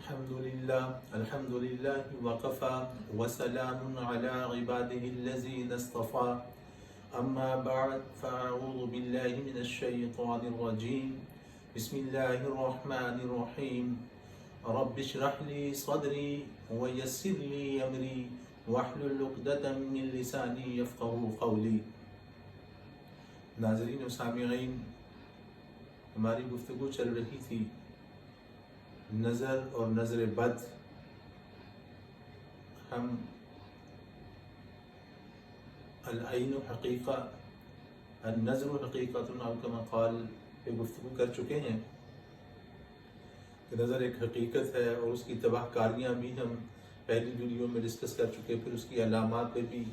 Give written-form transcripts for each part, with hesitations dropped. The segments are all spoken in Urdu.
الحمد لله وكفى وسلام على عباده الذين اصطفى أما بعد فأعوذ بالله من الشيطان الرجيم بسم الله الرحمن الرحيم رب اشرح لي صدري ويسر لي أمري واحلل عقدة من لساني يفقهوا قولي. ناظرین و سامعین، ہماری گفتگو چل رہی تھی نظر اور نظر بد. ہم العین حقیقہ النظر حقیقۃ او کما قال پہ گفتگو کر چکے ہیں کہ نظر ایک حقیقت ہے اور اس کی تباہ کاریاں بھی ہم پہلی ویڈیو میں ڈسکس کر چکے. پھر اس کی علامات پہ بھی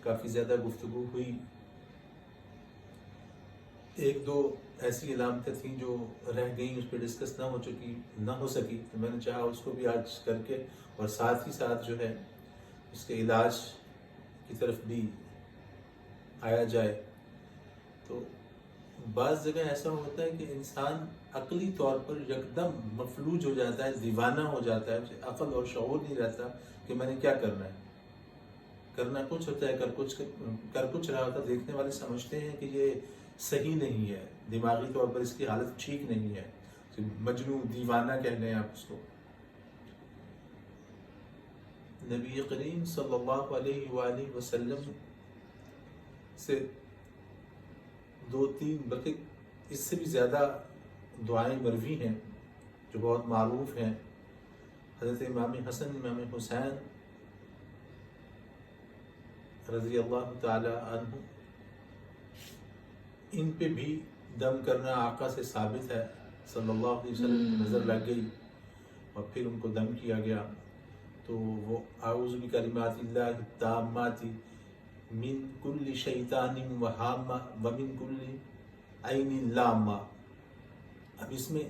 کافی زیادہ گفتگو ہوئی. ایک دو ایسی علامتیں تھیں جو رہ گئیں، اس پہ ڈسکس نہ ہو سکی، تو میں نے چاہا اس کو بھی آج کر کے اور ساتھ ہی ساتھ جو ہے اس کے علاج کی طرف بھی آیا جائے. تو بعض جگہ ایسا ہوتا ہے کہ انسان عقلی طور پر یکدم مفلوج ہو جاتا ہے، دیوانہ ہو جاتا ہے، اسے عقل اور شعور نہیں رہتا کہ میں نے کیا کرنا ہے. کرنا کچھ ہوتا ہے، کر کچھ رہا ہوتا ہے. دیکھنے والے سمجھتے ہیں کہ یہ صحیح نہیں ہے، دماغی طور پر اس کی حالت ٹھیک نہیں ہے، مجنون دیوانہ کہہ لیں آپ اس کو. نبی کریم صلی اللہ علیہ وآلہ وسلم سے دو تین بلکہ اس سے بھی زیادہ دعائیں مروی ہیں جو بہت معروف ہیں. حضرت امام حسن امام حسین رضی اللہ تعالی عنہ، ان پہ بھی دم کرنا آقا سے ثابت ہے. صلی اللہ علیہ وسلم کی نظر لگ گئی اور پھر ان کو دم کیا گیا. تو وہ اعوذ بکلمات اللہ التامات من کل شیطان وہامہ ومن کل عین لامہ. اب اس میں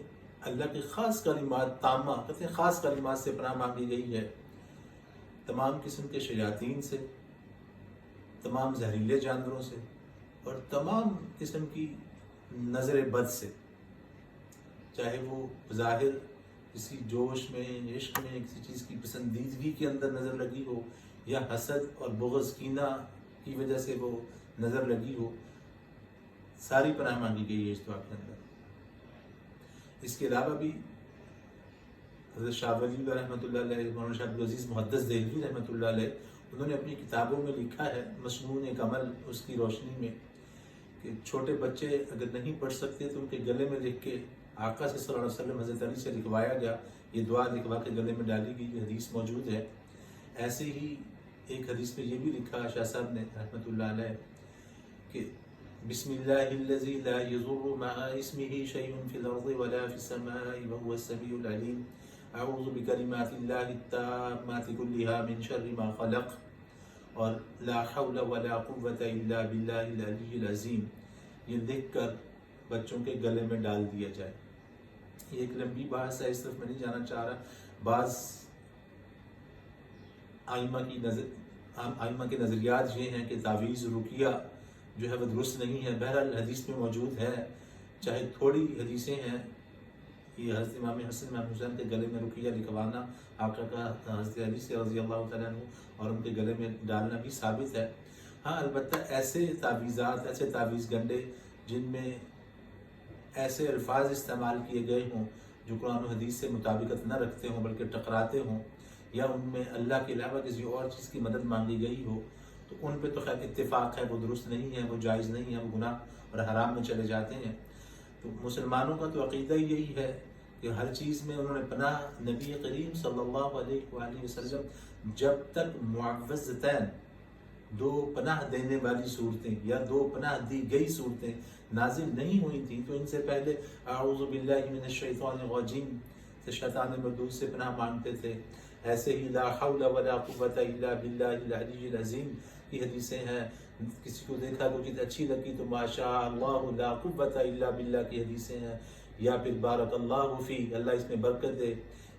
اللہ کی خاص کلمات تامہ کہتے ہیں، خاص کلمات سے پناہ مانگی گئی ہے تمام قسم کے شیاطین سے، تمام زہریلے جانوروں سے اور تمام قسم کی نظر بد سے، چاہے وہ بظاہر کسی جوش میں، عشق میں، کسی چیز کی پسندیدگی کے اندر نظر لگی ہو، یا حسد اور بغض کینہ کی وجہ سے وہ نظر لگی ہو. ساری پناہ مانگی گئی ہے اس دعا کے اندر. اس کے علاوہ بھی حضرت شاہ ولی اللہ رحمۃ اللہ علیہ، مولانا شاہ عبدالعزیز محدث دہلوی رحمۃ اللہ علیہ، انہوں نے اپنی کتابوں میں لکھا ہے مسنون ایک عمل اس کی روشنی میں کہ چھوٹے بچے اگر نہیں پڑھ سکتے تو ان کے گلے میں لکھ کے آقا صلی اللہ علیہ وسلم حضرت علی سے لکھوایا گیا. یہ دعا لکھوا کے گلے میں ڈالی گئی، یہ حدیث موجود ہے. ایسے ہی ایک حدیث میں یہ بھی لکھا شاہ صاحب نے رحمۃ اللہ علیہ کہ بسم اللہ الذی لا یضر مع اسمہ شیء فی الارض ولا فی السماء وهو السمیع العلیم اعوذ بکلمات اللہ التامات کلها من شر ما خلق اور لا حول ولا قوة الا باللہ العلی العظیم. یہ لکھ کر بچوں کے گلے میں ڈال دیا جائے. یہ ایک لمبی بحث ہے، اس طرف میں نہیں جانا چاہ رہا. بعض آئمہ کے نظریات یہ ہیں کہ تعویذ رقیہ جو ہے وہ درست نہیں ہے. بہرحال حدیث میں موجود ہے، چاہے تھوڑی حدیثیں ہیں. یہ حضرت امام حسن امام حسین کے گلے میں رقیہ لکھوانا آقا کا حضرت علی سے رضی اللہ تعالیٰ عنہ اور ان کے گلے میں ڈالنا بھی ثابت ہے. ہاں البتہ ایسے تعویذات، ایسے تعویذ گنڈے جن میں ایسے الفاظ استعمال کیے گئے ہوں جو قرآن و حدیث سے مطابقت نہ رکھتے ہوں بلکہ ٹکراتے ہوں، یا ان میں اللہ کے علاوہ کسی اور چیز کی مدد مانگی گئی ہو، تو ان پہ تو خیر اتفاق ہے وہ درست نہیں ہے، وہ جائز نہیں ہے، وہ گناہ اور حرام میں چلے جاتے ہیں. تو مسلمانوں کا تو عقیدہ یہی ہے کہ ہر چیز میں انہوں نے پناہ نبی کریم صلی اللہ علیہ وآلہ وسلم جب تک معوذتین، دو پناہ دینے والی صورتیں یا دو پناہ دی گئی صورتیں نازل نہیں ہوئی تھیں، تو ان سے پہلے اعوذ باللہ من الشیطان الرجیم سے شیطان مردود سے پناہ مانگتے تھے. ایسے ہی لا حول ولا قوة الا باللہ العلی العظیم کی حدیثیں ہیں. کسی کو دیکھا کوئی چیز اچھی لگی تو ما شاء اللہ لا قوة الا باللہ کی حدیثیں ہیں. یا پھر بارک اللہ فی، اللہ اس میں برکت دے،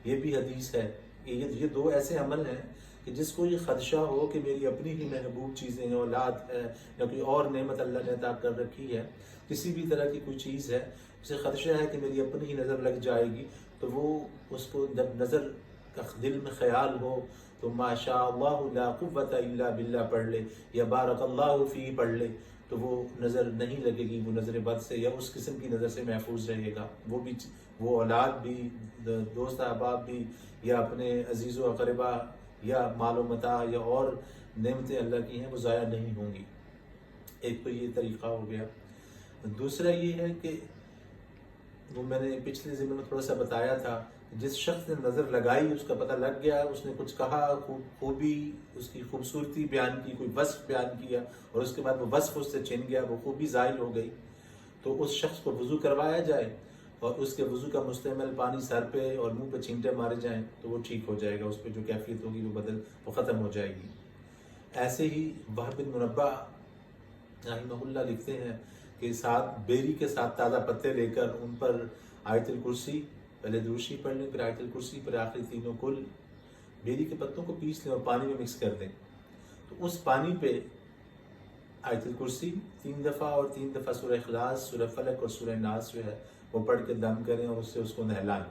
یہ بھی حدیث ہے. یہ دو ایسے عمل ہیں کہ جس کو یہ خدشہ ہو کہ میری اپنی ہی محبوب چیزیں ہیں، اولاد ہے یا کوئی اور نعمت اللہ نے عطا کر رکھی ہے، کسی بھی طرح کی کوئی چیز ہے، اسے خدشہ ہے کہ میری اپنی ہی نظر لگ جائے گی، تو وہ اس کو جب نظر کا دل میں خیال ہو تو ما شاء اللہ لا قوت الا باللہ پڑھ لے یا بارک اللہ فی پڑھ لے، تو وہ نظر نہیں لگے گی، وہ نظر بد سے یا اس قسم کی نظر سے محفوظ رہے گا، وہ اولاد بھی، دوست احباب بھی، یا اپنے عزیز و اقربا یا مال و متاع یا اور نعمتیں اللہ کی ہیں وہ ضائع نہیں ہوں گی۔ ایک تو یہ طریقہ ہو گیا۔ دوسرا یہ ہے کہ وہ میں نے پچھلے ضمن میں تھوڑا سا بتایا تھا، جس شخص نے نظر لگائی اس کا پتہ لگ گیا، اس نے کچھ کہا، خوبی، اس کی خوبصورتی بیان کی، کوئی وصف بیان کیا اور اس کے بعد وہ وصف اس سے چھن گیا، وہ خوبی زائل ہو گئی، تو اس شخص کو وضو کروایا جائے اور اس کے وضو کا مستعمل پانی سر پہ اور منہ پہ چھینٹے مارے جائیں تو وہ ٹھیک ہو جائے گا، اس پہ جو کیفیت ہوگی وہ ختم ہو جائے گی۔ ایسے ہی وہب بن منبہ رحمہ اللہ لکھتے ہیں کہ بیری کے ساتھ تازہ پتے لے کر ان پر آیت الکرسی، پہلے درشی پڑھ لیں، پھر آیت الکرسی، پھر آخری تینوں کل، بیری کے پتوں کو پیس لیں اور پانی میں مکس کر دیں، تو اس پانی پہ آیت الکرسی 3 دفعہ اور 3 دفعہ سورہ اخلاص، سورہ فلق اور سورہ ناس جو ہے وہ پڑھ کے دم کریں اور اس سے اس کو نہلائیں۔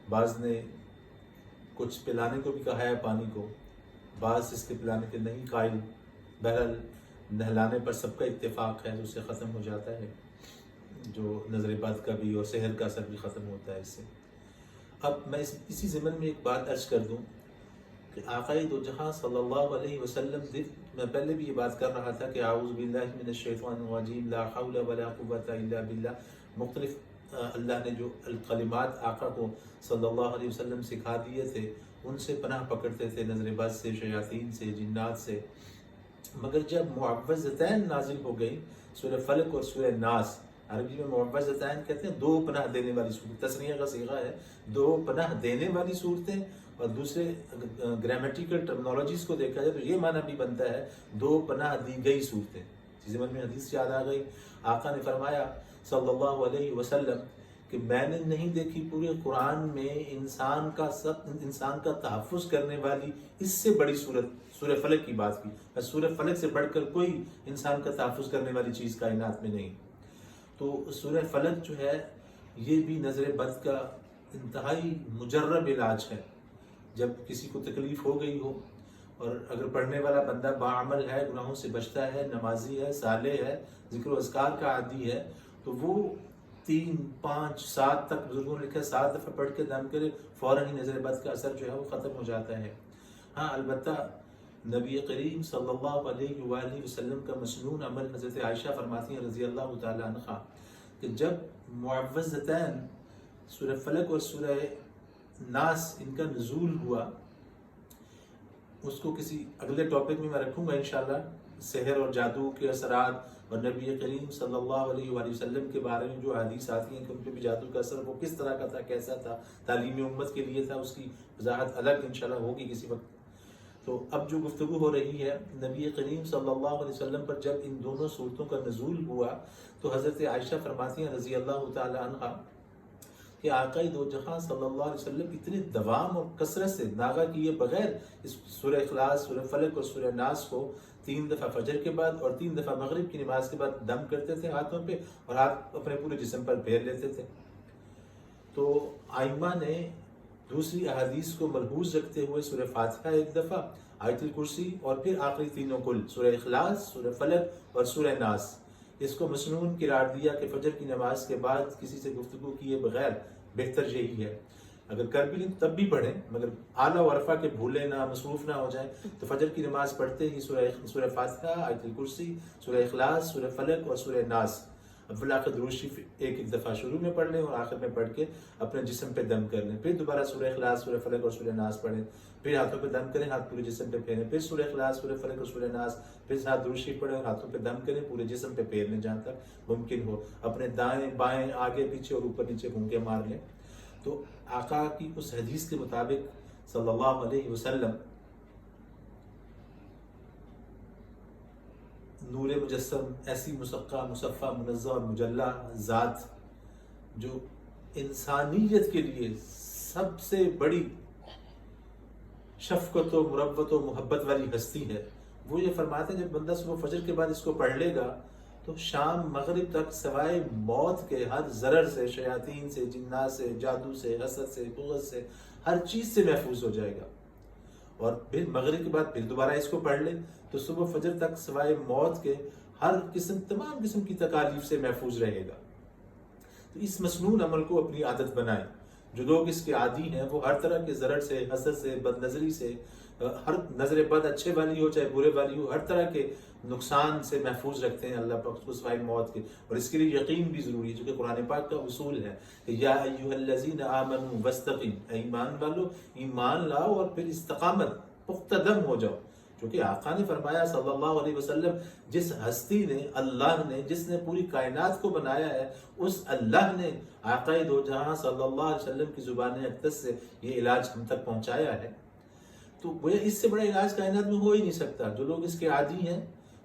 بعض نے کچھ پلانے کو بھی کہا ہے پانی کو، بعض اس کے پلانے کے نہیں قائل، بہرحال نہلانے پر سب کا اتفاق ہے، اس سے ختم ہو جاتا ہے جو نظر بد کا بھی اور سحر کا اثر بھی ختم ہوتا ہے اس سے۔ اب میں اسی ضمن میں ایک بات عرض کر دوں کہ آقائے دو جہاں صلی اللہ علیہ وسلم، میں پہلے بھی یہ بات کر رہا تھا کہ اعوذ باللہ من الشیطان الرجیم لا حول ولا قوت الا باللہ، مختلف اللہ نے جو الکلمات آقا کو صلی اللہ علیہ وسلم سکھا دیے تھے ان سے پناہ پکڑتے تھے، نظر بد سے، شیاطین سے، جنات سے، مگر جب معوذتین نازل ہو گئی، سورہ فلق اور سورہ ناس، عربی میں معوذتین کہتے ہیں 2 پناہ دینے والی صورت، تسنیہ کا صیغہ ہے، 2 پناہ دینے والی صورتیں، اور دوسرے گرامیٹیکل ٹرمنالوجیز کو دیکھا جائے تو یہ معنی بھی بنتا ہے 2 پناہ دی گئی صورتیں۔ زمن میں حدیث یاد آ گئی، آقا نے فرمایا صلی اللہ علیہ وسلم کہ میں نے نہیں دیکھی پورے قرآن میں انسان کا تحفظ کرنے والی اس سے بڑی صورت، سورہ فلق کی بات کی، سورہ فلق سے بڑھ کر کوئی انسان کا تحفظ کرنے والی چیز کائنات میں نہیں۔ تو سورہ فلق جو ہے یہ بھی نظر بد کا انتہائی مجرب علاج ہے۔ جب کسی کو تکلیف ہو گئی ہو اور اگر پڑھنے والا بندہ باعمل ہے، گناہوں سے بچتا ہے، نمازی ہے، صالح ہے، ذکر و اذکار کا عادی ہے، تو وہ 3، 5، 7 تک بزرگوں نے لکھا 7 دفعہ پڑھ کے دم کرے، فوراً ہی نظر بد کا اثر جو ہے وہ ختم ہو جاتا ہے۔ ہاں البتہ نبی کریم صلی اللہ علیہ وآلہ وسلم کا مسنون عمل، حضرت عائشہ فرماتی ہیں رضی اللہ تعالیٰ عنہ کہ جب معوذتین سورہ فلق اور سورہ ناس ان کا نزول ہوا، اس کو کسی اگلے ٹاپک میں رکھوں گا انشاءاللہ، سحر اور جادو کے اثرات اور نبی کریم صلی اللہ علیہ وآلہ وسلم کے بارے میں جو حدیث آتی ہیں کہ ان پہ بھی جادو کا اثر وہ کس طرح کا تھا، کیسا تھا، تعلیم امت کے لیے تھا، اس کی وضاحت الگ انشاءاللہ ہوگی کسی وقت۔ تو اب جو گفتگو ہو رہی ہے نبی کریم صلی اللہ علیہ وسلم پر جب ان دونوں صورتوں کا نزول ہوا تو حضرت عائشہ فرماتی ہیں رضی اللہ تعالی عنہ کہ آقا دو جہاں صلی اللہ علیہ وسلم اتنے دوام اور کثرت سے ناغہ کیے بغیر اس سورہ اخلاص، سورہ فلق اور سورہ ناس کو 3 دفعہ فجر کے بعد اور 3 دفعہ مغرب کی نماز کے بعد دم کرتے تھے ہاتھوں پہ اور ہاتھ اپنے پورے جسم پر پھیر لیتے تھے۔ تو آئمہ نے دوسری احادیث کو ملحوظ رکھتے ہوئے سورہ فاتحہ 1 دفعہ، آیت الکرسی اور پھر آخری تینوں کل، سورہ اخلاص، سورہ فلق اور سورہ ناس، اس کو مسنون قرار دیا کہ فجر کی نماز کے بعد کسی سے گفتگو کیے بغیر بہتر یہی ہے۔ اگر کر بھی لیں تب بھی پڑھیں، مگر اعلیٰ و عرفہ کے بھولے نہ، مصروف نہ ہو جائیں، تو فجر کی نماز پڑھتے ہی سورہ فاتحہ، آیت الکرسی، سورہ اخلاص، سورہ فلق اور سورہ ناس، بالآخر درود شریف ایک دفعہ شروع میں پڑھ لیں اور آخر میں پڑھ کے اپنے جسم پہ دم کر لیں، پھر دوبارہ سورہ اخلاص، سورہ فلق اور سورہ ناس پڑھیں، پھر ہاتھوں پہ دم کریں، ہاتھ پورے جسم پہ پھیریں، پھر سورہ اخلاص، سورہ فلق اور سورہ ناس، پھر ساتھ درود شریف پڑھیں اور ہاتھوں پہ دم کریں، پورے جسم پہ پھیر لیں جہاں تک ممکن ہو، اپنے دائیں بائیں آگے پیچھے اور اوپر نیچے گھوم کے مار لیں۔ تو آقا کی اس حدیث کے مطابق صلی اللہ علیہ وسلم نور مجسم، ایسی مسقہ، مصفہ، منزہ اور مجلہ ذات جو انسانیت کے لیے سب سے بڑی شفقت و مروت و محبت والی ہستی ہے، وہ یہ فرماتے ہیں جب بندہ صبح فجر کے بعد اس کو پڑھ لے گا تو شام مغرب تک سوائے موت کے ہر ضرر سے، شیاطین سے، جنات سے، جادو سے، حسد سے، بغض سے، ہر چیز سے محفوظ ہو جائے گا. اور پھر مغرب کے بعد پھر دوبارہ اس کو پڑھ لے تو صبح فجر تک سوائے موت کے ہر قسم، تمام قسم کی تکالیف سے محفوظ رہے گا. تو اس مسنون عمل کو اپنی عادت بنائیں. جو لوگ اس کے عادی ہیں وہ ہر طرح کے ضرر سے، حسد سے، بد نظری سے، ہر نظر بد اچھے والی ہو چاہے برے والی ہو، ہر طرح کے نقصان سے محفوظ رکھتے ہیں اللہ پاک کو سوائے موت کے. اور اس کے لیے یقین بھی ضروری ہے، جو کہ قرآن پاک کا اصول ہے کہ یا ایھا الذین آمنوا واستقیموا، اے ایمان والو ایمان لاؤ اور پھر استقامت، پختہ دم ہو جاؤ. کیونکہ آقا نے فرمایا صلی اللہ علیہ وسلم، جس ہستی نے، اللہ نے، جس نے پوری کائنات کو بنایا ہے، اس اللہ نے آقا دو جہاں صلی اللہ علیہ وسلم کی زبان اقدس سے یہ علاج ہم تک پہنچایا ہے. تو وہ اس سے بڑا علاج کائنات میں ہو ہی نہیں سکتا. جو لوگ اس کے عادی ہیں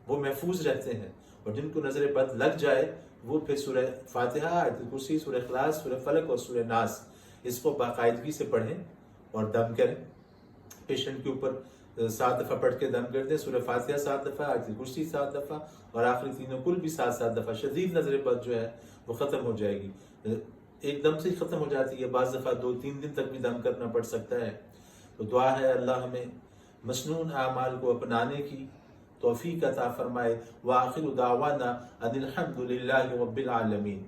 وہ محفوظ رہتے ہیں، اور جن کو نظر بد لگ جائے وہ پھر سورہ فاتحہ، آیت الکرسی، سورہ اخلاص، سورہ فلق اور سورہ ناس اس کو باقاعدگی سے پڑھیں اور دم کریں. پیشنٹ کے اوپر 7 دفعہ پڑھ کے دم کر دیں. سورہ فاتحہ 7 دفعہ، آیت الکرسی 7 دفعہ، اور آخری تینوں کل بھی 7 دفعہ. شدید نظر بد جو ہے وہ ختم ہو جائے گی. ایک دم سے ہی ختم ہو جاتی ہے، بعض دفعہ 2-3 دن تک بھی دم کرنا پڑ سکتا ہے. تو دعا ہے اللہ ہمیں مسنون اعمال کو اپنانے کی توفیق عطا فرمائے. وآخر دعوانا ان الحمد للہ رب العالمین.